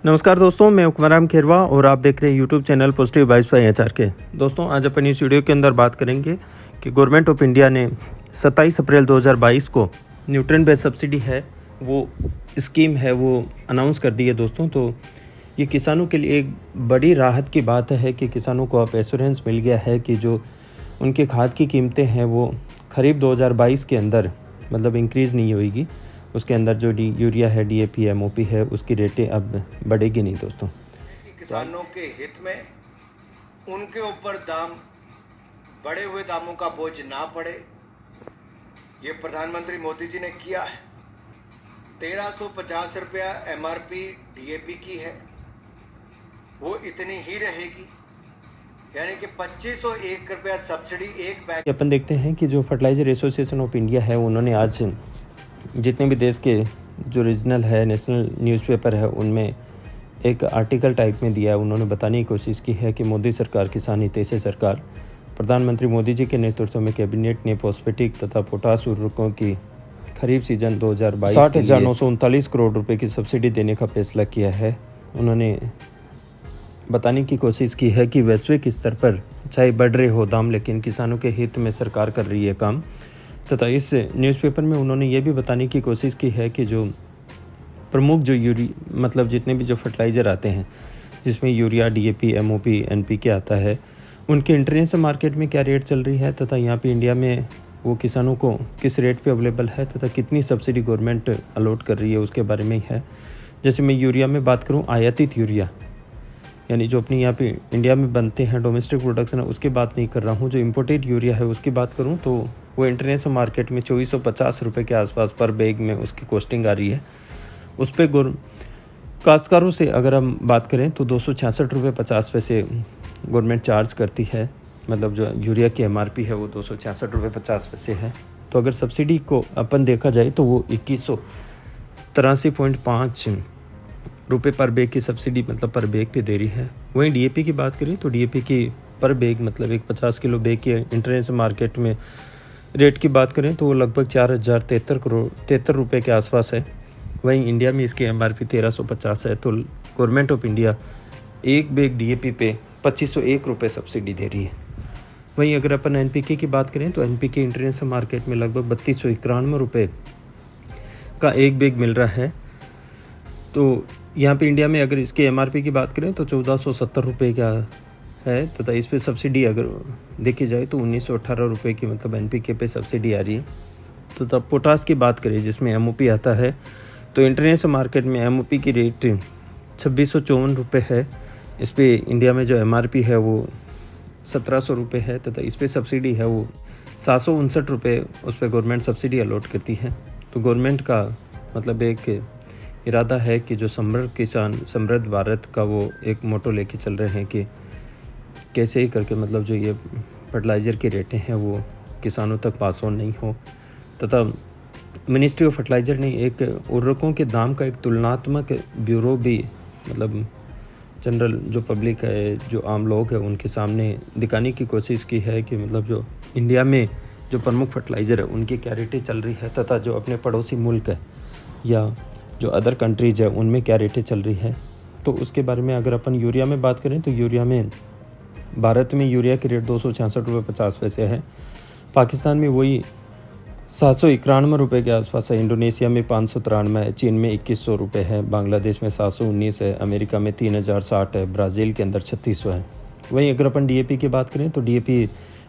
नमस्कार दोस्तों, मैं हुक्मरान खेरवा और आप देख रहे हैं YouTube channel positive vibes by HR K. दोस्तों, आज अपन इस वीडियो के अंदर बात करेंगे कि गवर्नमेंट ऑफ इंडिया ने 27 अप्रैल 2022 को न्यूट्रिएंट बेस्ड सब्सिडी है वो स्कीम है वो अनाउंस कर दी है। दोस्तों, तो ये किसानों के लिए एक बड़ी राहत की बात है कि किसानों को अब एश्योरेंस मिल गया है कि जो उनके खाद की कीमतें हैं वो खरीफ 2022 के अंदर मतलब इंक्रीज़ नहीं होगी। उसके अंदर जो यूरिया है, डीएपी, एमओपी है, उसकी रेटें अब बढ़ेगी नहीं। दोस्तों, किसानों के हित में उनके ऊपर दाम बढ़े हुए दामों का बोझ ना पड़े, ये प्रधानमंत्री मोदी जी ने किया है। 1350 रुपया एमआरपी डीएपी की है, वो इतनी ही रहेगी, यानी कि 2501 रुपया सब्सिडी एक बैग। अपन देखते हैं कि जो फर्टिलाइजर एसोसिएशन ऑफ इंडिया है उन्होंने आज जितने भी देश के जो रीजनल है, नेशनल न्यूज़पेपर है, उनमें एक आर्टिकल टाइप में दिया है। उन्होंने बताने की कोशिश की है कि मोदी सरकार किसान हितैषी सरकार, प्रधानमंत्री मोदी जी के नेतृत्व में कैबिनेट ने फॉस्फेटिक तथा पोटास उर्वरकों की खरीफ सीजन 2022 60,939 करोड़ रुपए की सब्सिडी देने का फैसला किया है। उन्होंने बताने की कोशिश की है कि वैश्विक स्तर पर चाहे बढ़ रहे हो दाम, लेकिन किसानों के हित में सरकार कर रही है काम। तथा इस न्यूज़पेपर में उन्होंने ये भी बताने की कोशिश की है कि जो प्रमुख जो मतलब जितने भी जो फर्टिलाइज़र आते हैं जिसमें यूरिया, डीएपी, एमओपी, एनपीके आता है, उनके इंटरनेशनल मार्केट में क्या रेट चल रही है तथा यहाँ पे इंडिया में वो किसानों को किस रेट पे अवेलेबल है तथा कितनी सब्सिडी गवर्नमेंट अलॉट कर रही है उसके बारे में ही है। जैसे मैं यूरिया में बात करूँ, आयातित यूरिया यानी जो अपनी यहाँ पे इंडिया में बनते हैं, डोमेस्टिक प्रोडक्शन है, उसकी बात नहीं कर रहा हूँ। जो इम्पोर्टेड यूरिया है उसकी बात करूँ तो वो इंटरनेशनल मार्केट में 2450 रुपये के आसपास पर बैग में उसकी कॉस्टिंग आ रही है। उस पर काश्तकारों से अगर हम बात करें तो 266 रुपये 50 पैसे गवर्नमेंट चार्ज करती है। मतलब जो यूरिया की एमआरपी है वो 266 रुपये 50 पैसे है। तो अगर सब्सिडी को अपन देखा जाए तो वो 2183.5 रुपये पर बैग की सब्सिडी मतलब पर बैग पे दे रही है। वहीं डीएपी की बात करें तो डीएपी की पर बैग मतलब एक 50 किलो बैग की इंटरनेशनल मार्केट में रेट की बात करें तो वो लगभग 4073 रुपये के आसपास है। वहीं इंडिया में इसकी एमआरपी 1350 है। तो गवर्नमेंट ऑफ इंडिया एक बैग डीएपी पे 2501 रुपये सब्सिडी दे रही है। वहीं अगर अपन एनपीके की बात करें तो एनपीके इंटरनेशनल मार्केट में लगभग 3291 रुपये का एक बैग मिल रहा है। तो यहाँ पे इंडिया में अगर इसके एमआरपी की बात करें तो 1470 रुपये का है तथा इस पर सब्सिडी अगर देखी जाए तो 1918 रुपये की मतलब एनपीके पे सब्सिडी आ रही है। तो तब पोटास की बात करें जिसमें एमओपी आता है तो इंटरनेशनल मार्केट में एमओपी की रेट 2654 रुपये है। इस पर इंडिया में जो एमआरपी है वो 1700 रुपये है तथा इस पर सब्सिडी है वो 759 रुपये उस पर गवर्नमेंट सब्सिडी अलॉट करती है। तो गवर्नमेंट का मतलब एक इरादा है कि जो समृद्ध किसान समृद्ध भारत का वो एक मोटो लेके चल रहे हैं कि कैसे ही करके मतलब जो ये फर्टिलाइज़र की रेटें हैं वो किसानों तक पास ऑन नहीं हो। तथा मिनिस्ट्री ऑफ फर्टिलाइज़र ने एक उर्वरकों के दाम का एक तुलनात्मक ब्यूरो भी मतलब जनरल जो पब्लिक है, जो आम लोग हैं, उनके सामने दिखाने की कोशिश की है कि मतलब जो इंडिया में जो प्रमुख फर्टिलाइज़र है उनकी क्या रेटें चल रही है तथा जो अपने पड़ोसी मुल्क है या जो अदर कंट्रीज़ है उनमें क्या रेटें चल रही है। तो उसके बारे में अगर अपन यूरिया में बात करें तो यूरिया में भारत में यूरिया की रेट 266 रुपये 50 पैसे है। पाकिस्तान में वही 791 रुपये के आसपास है। इंडोनेशिया में 593 है। चीन में 2100 रुपये है। बांग्लादेश में 719 है। अमेरिका में 3060 है। ब्राज़ील के अंदर 3600 है। वहीं अगर अपन डीएपी की बात करें तो डीएपी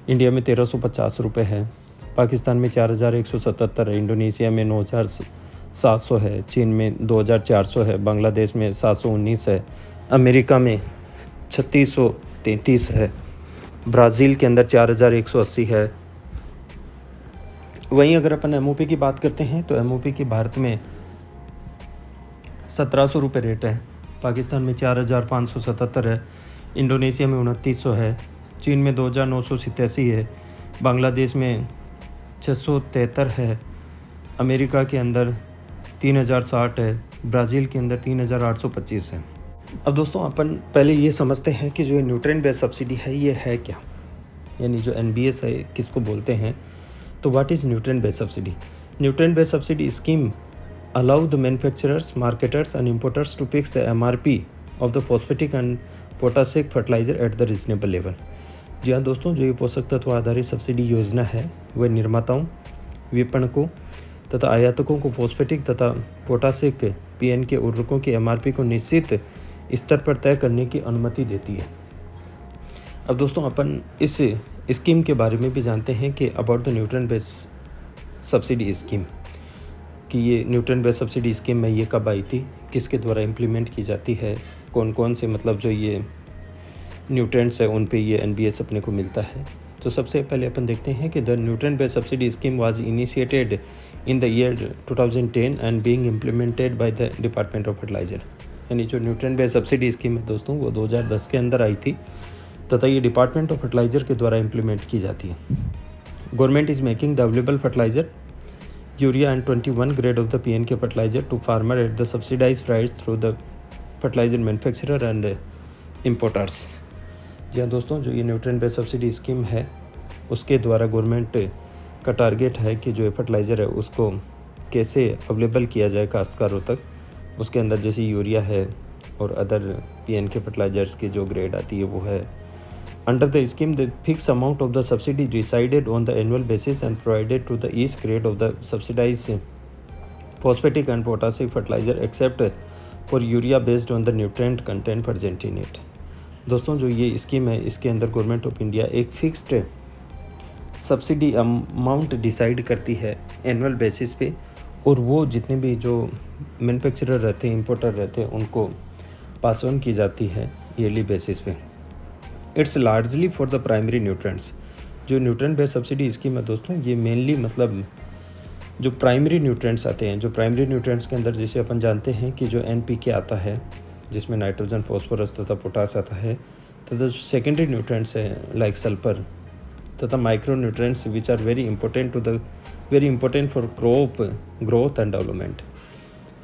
इंडिया में 1350 रुपये है। पाकिस्तान में 4177 है। इंडोनेशिया में 9700 है। चीन में 2400 है। बांग्लादेश में 719 है। अमेरिका में 3633 है। ब्राज़ील के अंदर 4180 है। वहीं अगर अपन एमओपी की बात करते हैं तो एमओपी की भारत में 1700 रुपये रेट है। पाकिस्तान में 4577 है। इंडोनेशिया में 2900 है। चीन में 2987 है। बांग्लादेश में 673 है। अमेरिका के अंदर 3060 है। ब्राज़ील के अंदर 3825 है। अब दोस्तों, अपन पहले ये समझते हैं कि जो न्यूट्रिएंट बेस्ड सब्सिडी है ये है क्या, यानी जो एनबीएस है किसको बोलते हैं। तो what is nutrient based subsidy? Nutrient based subsidy scheme allow the manufacturers, marketers and importers to fix the MRP of the phosphatic and potassic fertilizer at the reasonable level। जी हाँ दोस्तों, जो ये पोषक तत्व आधारित सब्सिडी योजना है वह निर्माताओं, विपणकों तथा आयातकों को फॉस्फेटिक तथा पोटासिक पीएन के उर्वरकों की एमआरपी को निश्चित स्तर पर तय करने की अनुमति देती है। अब दोस्तों अपन इस स्कीम के बारे में भी जानते हैं कि about the nutrient based subsidy scheme, कि ये न्यूट्रिएंट बेस्ड सब्सिडी स्कीम में ये कब आई थी, किसके द्वारा इम्प्लीमेंट की जाती है, कौन कौन से मतलब जो ये न्यूट्रिएंट्स है उन पे ये एनबीएस अपने को मिलता है। तो सबसे पहले अपन देखते हैं कि the nutrient based subsidy scheme was initiated in the year 2010 and being implemented by the department of fertiliser. यानी जो न्यूट्रिएंट बेस्ड सब्सिडी स्कीम है दोस्तों वो 2010 के अंदर आई थी तथा ये डिपार्टमेंट ऑफ फर्टिलाइजर के द्वारा इम्प्लीमेंट की जाती है। Government is making the available fertilizer urea and 21 grade of the P N K fertilizer to farmer at the subsidize price through the fertilizer manufacturer and importers. जी हाँ दोस्तों, जो ये न्यूट्रिएंट बेस्ड सब्सिडी स्कीम है उसके द्वारा गवर्नमेंट का target है कि जो फर्टिलाइज़र है उसको कैसे अवेलेबल किया जाए काश्तकारों तक। उसके अंदर जैसे यूरिया है और अदर पीएन के फर्टिलाइजर्स की जो ग्रेड आती है वो है। Under the scheme the fix amount of the subsidy decided on the annual basis and provided to the each grade of the subsidise phosphatic and potassic fertiliser except for urea based on the nutrient content present in it. दोस्तों जो ये scheme है इसके अंदर government of India एक fixed subsidy amount decide करती है annual basis पे, और वो जितने भी जो मैन्युफैक्चरर रहते हैं, इंपोर्टर रहते हैं, उनको पास ऑन की जाती है ईयरली बेसिस पे। It's largely for the primary nutrients. जो न्यूट्रिएंट बेस्ड सब्सिडी स्कीम है दोस्तों ये मेनली मतलब जो प्राइमरी न्यूट्रिएंट्स आते हैं, जो प्राइमरी न्यूट्रिएंट्स के अंदर जैसे अपन जानते हैं कि जो एनपीके आता है जिसमें नाइट्रोजन, फॉस्फोरस तथा पोटास आता है, तथा सेकेंडरी न्यूट्रिएंट्स है लाइक सल्फर तथा micronutrients which are very important for crop growth and development.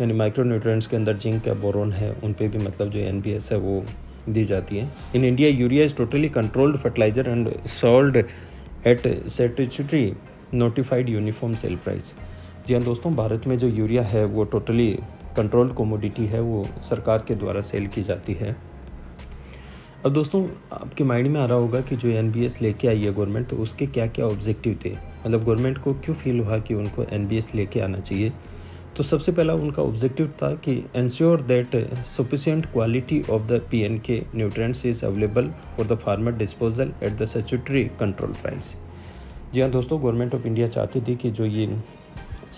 यानी माइक्रो न्यूट्रिएंट्स के अंदर जिंक है, बोरोन है, उन पे भी मतलब जो एनबीएस है वो दी जाती है। In India urea is totally controlled fertilizer and sold at statutory notified uniform sale price. जी हाँ दोस्तों, भारत में जो यूरिया है वो टोटली कंट्रोल्ड कमोडिटी है, वो सरकार के द्वारा सेल की जाती है। अब दोस्तों आपके माइंड में आ रहा होगा कि जो एनबीएस लेके आई है गवर्नमेंट, तो उसके क्या क्या ऑब्जेक्टिव थे, मतलब गवर्नमेंट को क्यों फील हुआ कि उनको एनबीएस लेके आना चाहिए। तो सबसे पहला उनका ऑब्जेक्टिव था कि ensure that sufficient quality of the P N K nutrients is available for the farmer disposal at the statutory control price. जी हाँ दोस्तों, गवर्नमेंट ऑफ इंडिया चाहती थी कि जो ये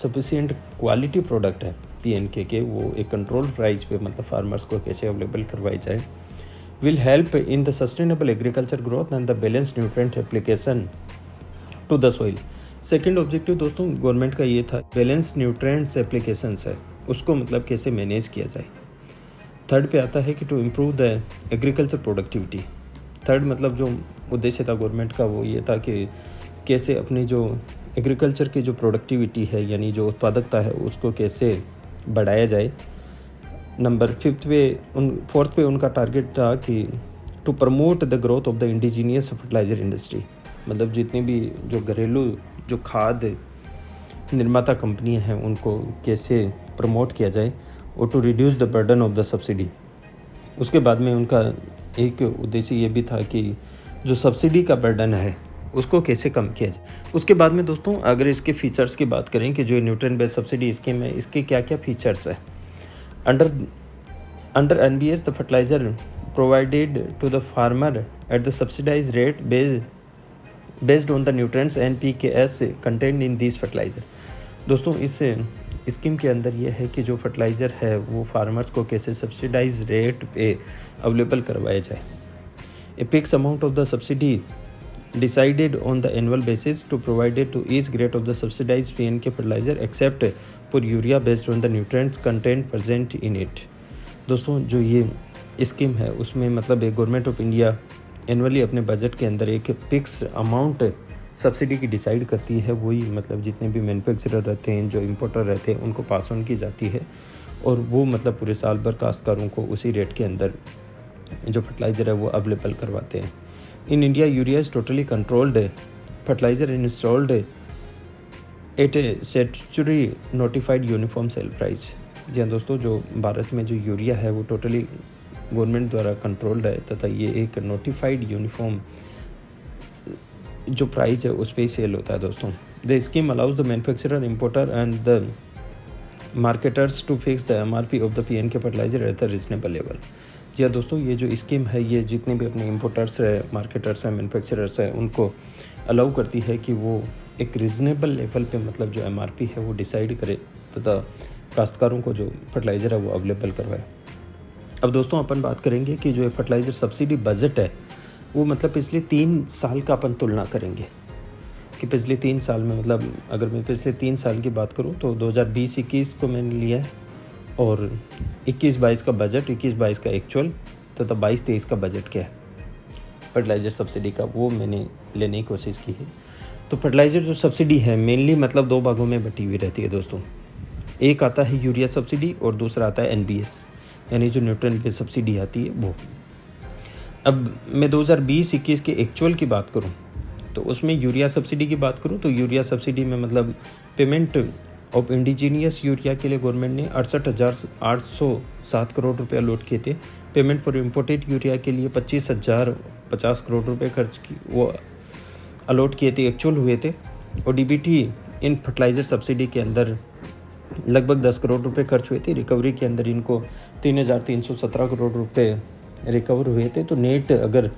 सफिशिएंट क्वालिटी प्रोडक्ट है पीएनके के वो एक कंट्रोल प्राइस पे मतलब फार्मर्स को कैसे अवेलेबल करवाई जाए। Will help in the sustainable agriculture growth and the balance nutrient application to the soil. Second objective दोस्तों गवर्नमेंट का ये था बैलेंस न्यूट्रिएंट्स एप्लीकेशंस है उसको मतलब कैसे मैनेज किया जाए। थर्ड पे आता है कि to improve the agriculture productivity. Third मतलब जो उद्देश्य था गवर्नमेंट का वो ये था कि कैसे अपनी जो एग्रीकल्चर की जो प्रोडक्टिविटी है यानी जो उत्पादकता है उसको कैसे बढ़ाया जाए। नंबर फोर्थ पे उनका टारगेट था कि to promote the growth of the indigenous fertiliser industry. मतलब जितनी भी जो घरेलू जो खाद निर्माता कंपनियां हैं उनको कैसे प्रमोट किया जाए, और to reduce the burden of the subsidy. उसके बाद में उनका एक उद्देश्य ये भी था कि जो सब्सिडी का बर्डन है उसको कैसे कम किया जाए। उसके बाद में दोस्तों अगर इसके फीचर्स की बात करें कि जो न्यूट्रिएंट बेस्ड सब्सिडी स्कीम है इसके क्या क्या फीचर्स है। Under NBS the fertilizer provided to the farmer at the subsidize rate based on the nutrients NPKS content in this fertilizer. दोस्तों इस स्कीम के अंदर ये है कि जो फर्टिलाइज़र है वो फार्मर्स को कैसे सब्सिडाइज रेट पे अवेलेबल करवाया जाए। A fix amount of the subsidy decided on the annual basis to provided to each grade of the subsidized PNK fertilizer except for urea based on the nutrients content present in it। दोस्तों जो ये scheme है उसमें मतलब एक government of India annually अपने budget के अंदर एक फिक्स अमाउंट सब्सिडी की डिसाइड करती है। वही मतलब जितने भी मैन्युफैक्चरर रहते हैं, जो इम्पोर्टर रहते हैं, उनको पास ऑन की जाती है और वो मतलब पूरे साल भर काश्तकारों को उसी रेट के अंदर जो फर्टिलाइज़र है वो अवेलेबल करवाते हैं। In India, urea is totally controlled fertilizer and installed at a statutory notified uniform sale price. जी हाँ दोस्तों, जो भारत में जो यूरिया है वो टोटली गवर्नमेंट द्वारा कंट्रोल्ड है तथा ये एक नोटिफाइड यूनिफॉर्म जो प्राइस है उस पर ही सेल होता है दोस्तों। The scheme allows the manufacturer, importer and the marketers to fix the MRP of the PN K fertilizer at the reasonable level. जी हाँ दोस्तों, ये जो स्कीम है ये जितने भी अपने इम्पोर्टर्स है, मार्केटर्स हैं, मैन्युफैक्चरर्स हैं, उनको अलाउ करती है कि वो एक रीज़नेबल लेवल पे मतलब जो MRP है वो डिसाइड करे तथा काश्तकारों को जो फर्टिलाइज़र है वो अवेलेबल करवाए। अब दोस्तों अपन बात करेंगे कि जो फर्टिलाइज़र सब्सिडी बजट है वो मतलब पिछले 3 साल का अपन तुलना करेंगे कि पिछले 3 साल में मतलब अगर मैं पिछले 3 साल की बात करूं तो 2020-21 को मैंने लिया है और 21-22 का बजट, 21-22 का एक्चुअल तथा 22-23 का बजट क्या है फर्टिलाइज़र सब्सिडी का, वो मैंने लेने की कोशिश की है। तो फर्टिलाइज़र जो सब्सिडी है मेनली मतलब 2 भागों में बटी हुई रहती है दोस्तों। एक आता है यूरिया सब्सिडी और दूसरा आता है NBS यानी जो न्यूट्रिएंट बेस्ड सब्सिडी आती है वो। अब मैं 2020-21 के एक्चुअल की बात करूं तो उसमें यूरिया सब्सिडी की बात करूं तो यूरिया सब्सिडी में मतलब पेमेंट ऑफ इंडिजीनियस यूरिया के लिए गवर्नमेंट ने 68,807 करोड़ रुपये अलॉट किए थे। पेमेंट फॉर इम्पोर्टेड यूरिया के लिए 25,050 करोड़ रुपये खर्च की वो अलॉट किए थे, एक्चुअल हुए थे। और DBT इन फर्टिलाइज़र सब्सिडी के अंदर लगभग 10 करोड़ रुपए खर्च हुए थे। रिकवरी के अंदर इनको 3,317 करोड़ रुपए रिकवर हुए थे। तो नेट अगर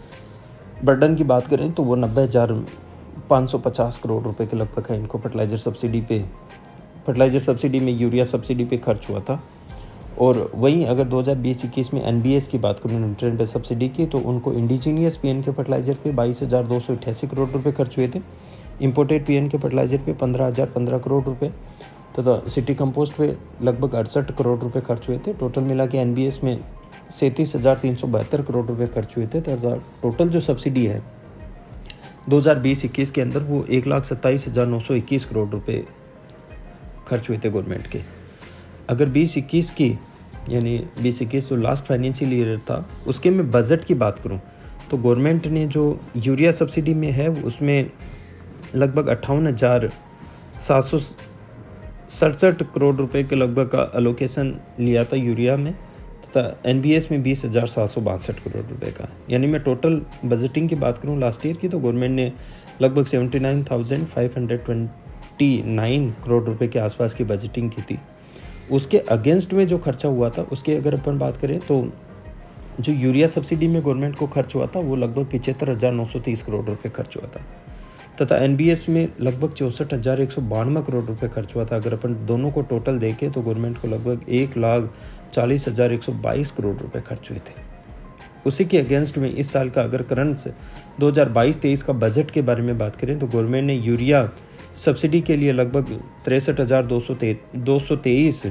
बर्डन की बात करें तो वो 90,550 करोड़ रुपए के लगभग है इनको फर्टिलाइज़र सब्सिडी में यूरिया सब्सिडी पे खर्च हुआ था। और वहीं अगर 2020-21 में NBS की बात करूँ, न्यूट्रिएंट बेस्ड सब्सिडी की, तो उनको इंडिजीनियस PN के फर्टिलाइज़र पे 22,288 करोड़ रुपए खर्च हुए थे। इंपोर्टेड PN के फर्टिलाइज़र पे 15,015 करोड़ रुपए तथा सिटी कंपोस्ट पे लगभग 68 करोड़ रुपए खर्च हुए थे। टोटल मिला के NBS में 37,372 करोड़ रुपए खर्च हुए थे तथा टोटल जो सब्सिडी है 2020-21 के अंदर वो 1,27,921 करोड़ रुपए खर्च हुए थे गवर्नमेंट के। अगर 20-21 की यानी 20-21 जो लास्ट फाइनेंशियल ईयर था उसके मैं बजट की बात करूं तो गवर्नमेंट ने जो यूरिया सब्सिडी में है उसमें लगभग 58,767 करोड़ रुपए के लगभग का अलोकेशन लिया था यूरिया में तथा NBS में 20,762 करोड़ रुपए का। यानी मैं टोटल बजटिंग की बात करूं लास्ट ईयर की तो गवर्नमेंट ने लगभग 79,529 करोड़ रुपए के आसपास की बजटिंग की थी। उसके अगेंस्ट में जो खर्चा हुआ था उसके अगर अपन बात करें तो जो यूरिया सब्सिडी में गवर्नमेंट को खर्च हुआ था वो लगभग 75,930 करोड़ रुपए खर्च हुआ था तथा NBS में लगभग 64,192 करोड़ रुपए खर्च हुआ था। अगर अपन दोनों को टोटल देखें तो गवर्नमेंट को लगभग 1,40,122 करोड़ रुपए खर्च हुए थे। उसी के अगेंस्ट में इस साल का अगर करंट 2022-23 का बजट के बारे में बात करें तो गवर्नमेंट ने यूरिया सब्सिडी के लिए लगभग 63,223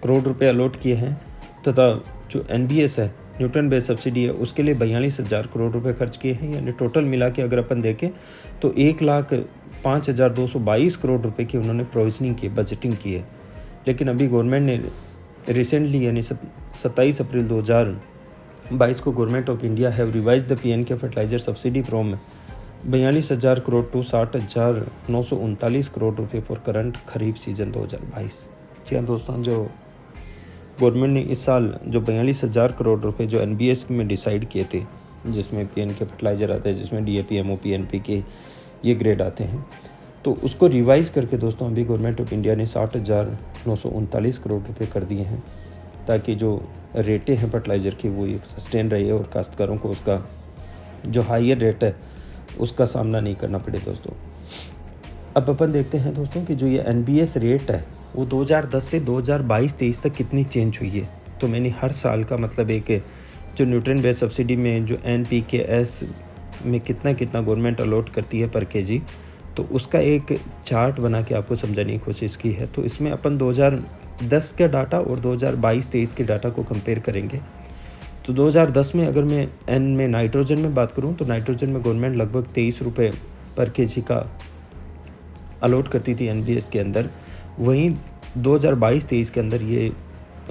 करोड़ रुपए अलॉट किए हैं तथा जो NBS है न्यूट्रिएंट बेस्ड सब्सिडी है उसके लिए 42,000 करोड़ रुपए खर्च किए हैं। यानी टोटल मिला के अगर अपन देखें तो 1,05,222 करोड़ रुपए की उन्होंने प्रोविजनिंग की, बजटिंग की है। लेकिन अभी गवर्नमेंट ने रिसेंटली यानी 27 अप्रैल 2022 को government of India have revise the PN K fertiliser subsidy from 42,000 crore to 60,939 crore rupees for current kharif season 2022। जी हाँ दोस्तों, जो गवर्नमेंट ने इस साल जो 42,000 करोड़ रुपए जो NBS में डिसाइड किए थे जिसमें PN के फर्टिलाइज़र आते हैं, जिसमें DAP, MOP, NPK ये ग्रेड आते हैं, तो उसको रिवाइज़ करके दोस्तों अभी गवर्नमेंट ऑफ इंडिया ने 60,939 करोड़ रुपए कर दिए हैं ताकि जो रेटें हैं फर्टिलाइज़र की वो एक सस्टेन रही है और काश्तकारों को उसका जो हायर रेट है उसका सामना नहीं करना पड़े दोस्तों। अब अपन देखते हैं दोस्तों कि जो ये NBS रेट है वो 2010 से 2022-23 तक कितनी चेंज हुई है। तो मैंने हर साल का मतलब एक जो न्यूट्रिएंट बेस्ड सब्सिडी में जो NPKS में कितना गवर्नमेंट अलॉट करती है पर केजी, तो उसका एक चार्ट बना के आपको समझाने की कोशिश की है। तो इसमें अपन 2010 का डाटा और 2022-23 के डाटा को कंपेयर करेंगे। तो 2010 में अगर मैं N में नाइट्रोजन में बात करूं तो नाइट्रोजन में गवर्नमेंट लगभग 23 रुपये पर केजी का अलॉट करती थी NBS के अंदर। वहीं 2022-23 के अंदर ये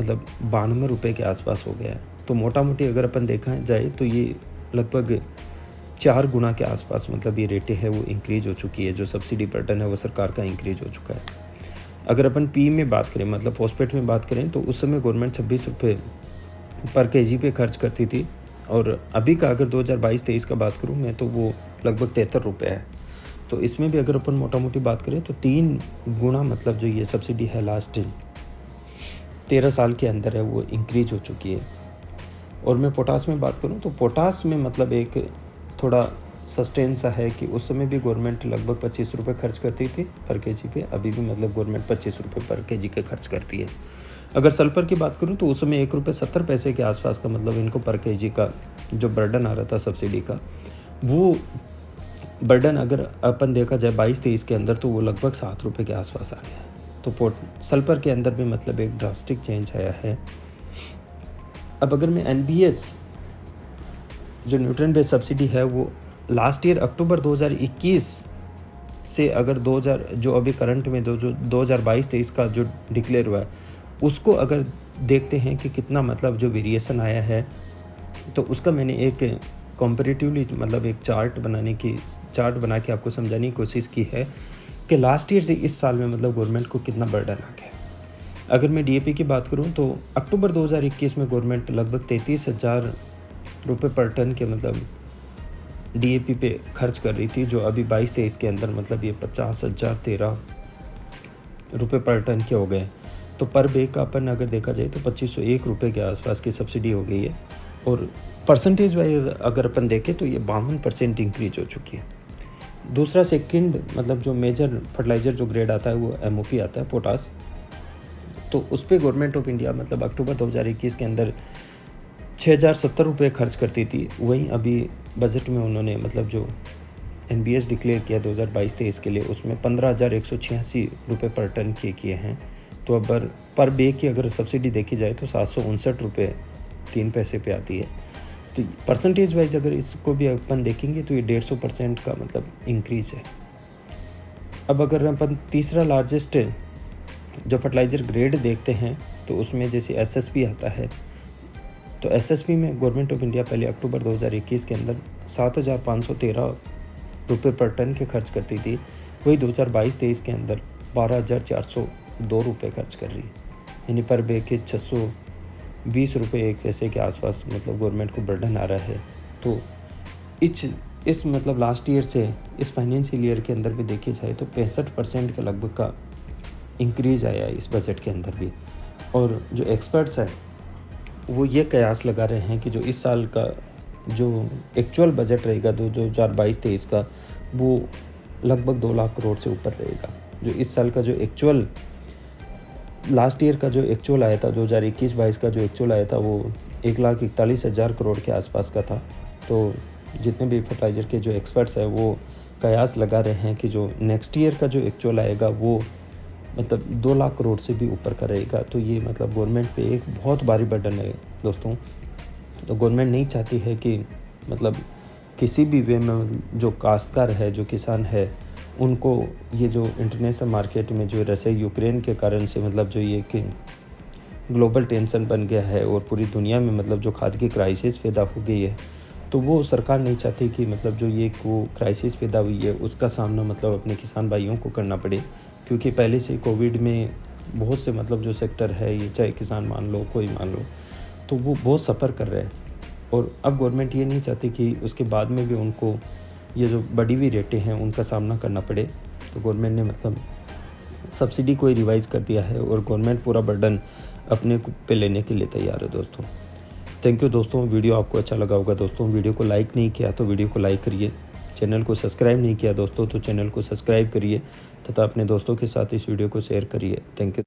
मतलब 92 रुपये के आसपास हो गया है। तो मोटा मोटी अगर अपन देखा जाए तो ये लगभग 4 गुना के आसपास मतलब ये रेटें है वो इंक्रीज हो चुकी है। जो सब्सिडी बर्डन है वो सरकार का इंक्रीज हो चुका है। अगर अपन पी में बात करें मतलब फॉस्फेट में बात करें तो उस समय गवर्नमेंट 26 रुपये पर केजी पे खर्च करती थी, और अभी का अगर 2022-23 का बात करूँ मैं तो वो लगभग 73 रुपये है। तो इसमें भी अगर अपन मोटा मोटी बात करें तो 3 गुना मतलब जो ये सब्सिडी है लास्ट 13 साल के अंदर है वो इंक्रीज हो चुकी है। और मैं पोटास में बात करूं तो पोटास में मतलब एक थोड़ा सस्टेन सा है कि उस समय भी गवर्नमेंट लगभग 25 रुपये खर्च करती थी पर केजी पे, अभी भी मतलब गवर्नमेंट 25 रुपये पर केजी के खर्च करती है। अगर सल्फर की बात करूं तो उस समय 1 रुपये 70 पैसे के आसपास का मतलब इनको पर केजी का जो बर्डन आ रहा था सब्सिडी का, वो बर्डन अगर अपन देखा जाए 22-23 के अंदर तो वो लगभग 7 रुपये के आसपास आ गया। तो सल्फर के अंदर भी मतलब एक ड्रास्टिक चेंज आया है। अब अगर मैं NBS जो न्यूट्रिएंट बेस्ड सब्सिडी है वो लास्ट ईयर अक्टूबर 2021 से अगर 2000 जो अभी करंट में जो 2022-23 का जो डिक्लेयर हुआ है उसको अगर देखते हैं कि कितना मतलब जो वेरिएशन आया है, तो उसका मैंने एक कॉम्परेटिवली मतलब एक चार्ट बना के आपको समझाने की कोशिश की है कि लास्ट ईयर से इस साल में मतलब गवर्नमेंट को कितना बर्डन आ गया। अगर मैं DAP की बात करूं तो अक्टूबर 2021 में गवर्नमेंट लगभग 33,000 रुपये पर टन के मतलब DAP पे खर्च कर रही थी, जो अभी 22-23 के अंदर मतलब ये 50,013 रुपये पर टन के हो गए। तो पर बैग का अपन अगर देखा जाए तो 2501 रुपये के आसपास की सब्सिडी हो गई है, और परसेंटेज वाइज अगर अपन देखें तो ये 52% इंक्रीज हो चुकी है। दूसरा सेकंड मतलब जो मेजर फर्टिलाइज़र जो ग्रेड आता है वो MOP आता है पोटास, तो उस पर गवर्नमेंट ऑफ इंडिया मतलब अक्टूबर 2021 के अंदर 6,070 रुपये खर्च करती थी। वहीं अभी बजट में उन्होंने मतलब जो NBS डिक्लेयर किया 2022-23 के लिए उसमें 15,186 रुपये पर टन किए हैं। तो अब पर बैग की अगर सब्सिडी देखी जाए तो 759 रुपये 3 पैसे पे आती है। तो परसेंटेज वाइज अगर इसको भी अपन देखेंगे तो ये 150% का मतलब इंक्रीज़ है। अब अगर अपन तीसरा लार्जेस्ट जो फर्टिलाइज़र ग्रेड देखते हैं तो उसमें जैसे SSP आता है, तो SSP में गवर्नमेंट ऑफ इंडिया पहले अक्टूबर 2021 के अंदर 7,513 रुपये पर टन के खर्च करती थी, वही 2022-23 के अंदर 12,402 रुपये खर्च कर रही है, यानी पर बैग के 620 रुपये 1 पैसे के आसपास मतलब गवर्नमेंट को बर्डन आ रहा है। तो इस मतलब लास्ट ईयर से इस फाइनेंशियल ईयर के अंदर भी देखी जाए तो 65% के लगभग का इंक्रीज आया है इस बजट के अंदर भी। और जो एक्सपर्ट्स हैं वो ये कयास लगा रहे हैं कि जो इस साल का जो एक्चुअल बजट रहेगा 2022-23 का वो लगभग 2 लाख करोड़ से ऊपर रहेगा। जो इस साल का जो एक्चुअल लास्ट ईयर का जो एक्चुअल आया था 2021-22 का जो एक्चुअल आया था वो 1,41,000 करोड़ के आसपास का था। तो जितने भी फर्टिलाइज़र के जो एक्सपर्ट्स हैं वो कयास लगा रहे हैं कि जो नेक्स्ट ईयर का जो एक्चुअल आएगा वो मतलब 2 लाख करोड़ से भी ऊपर का रहेगा। तो ये मतलब गवर्नमेंट पे एक बहुत भारी बर्डन है दोस्तों। तो गवर्नमेंट नहीं चाहती है कि मतलब किसी भी वे में जो काश्तकार है जो किसान है उनको ये जो इंटरनेशनल मार्केट में जो रशिया यूक्रेन के कारण से मतलब जो ये कि ग्लोबल टेंशन बन गया है और पूरी दुनिया में मतलब जो खाद की क्राइसिस पैदा हो गई है, तो वो सरकार नहीं चाहती कि मतलब जो ये को क्राइसिस पैदा हुई है उसका सामना मतलब अपने किसान भाइयों को करना पड़े, क्योंकि पहले से कोविड में बहुत से मतलब जो सेक्टर है ये चाहे किसान मान लो कोई मान लो तो वो बहुत सफ़र कर रहे हैं। और अब गवर्नमेंट ये नहीं चाहती कि उसके बाद में भी उनको ये जो बढ़ी हुई रेटें हैं उनका सामना करना पड़े। तो गवर्नमेंट ने मतलब सब्सिडी को ही रिवाइज़ कर दिया है और गवर्नमेंट पूरा बर्डन अपने पे लेने के लिए तैयार है दोस्तों। थैंक यू दोस्तों, वीडियो आपको अच्छा लगा होगा दोस्तों। वीडियो को लाइक नहीं किया तो वीडियो को लाइक करिए, चैनल को सब्सक्राइब नहीं किया दोस्तों तो चैनल को सब्सक्राइब करिए तथा अपने दोस्तों के साथ इस वीडियो को शेयर करिए। Thank you.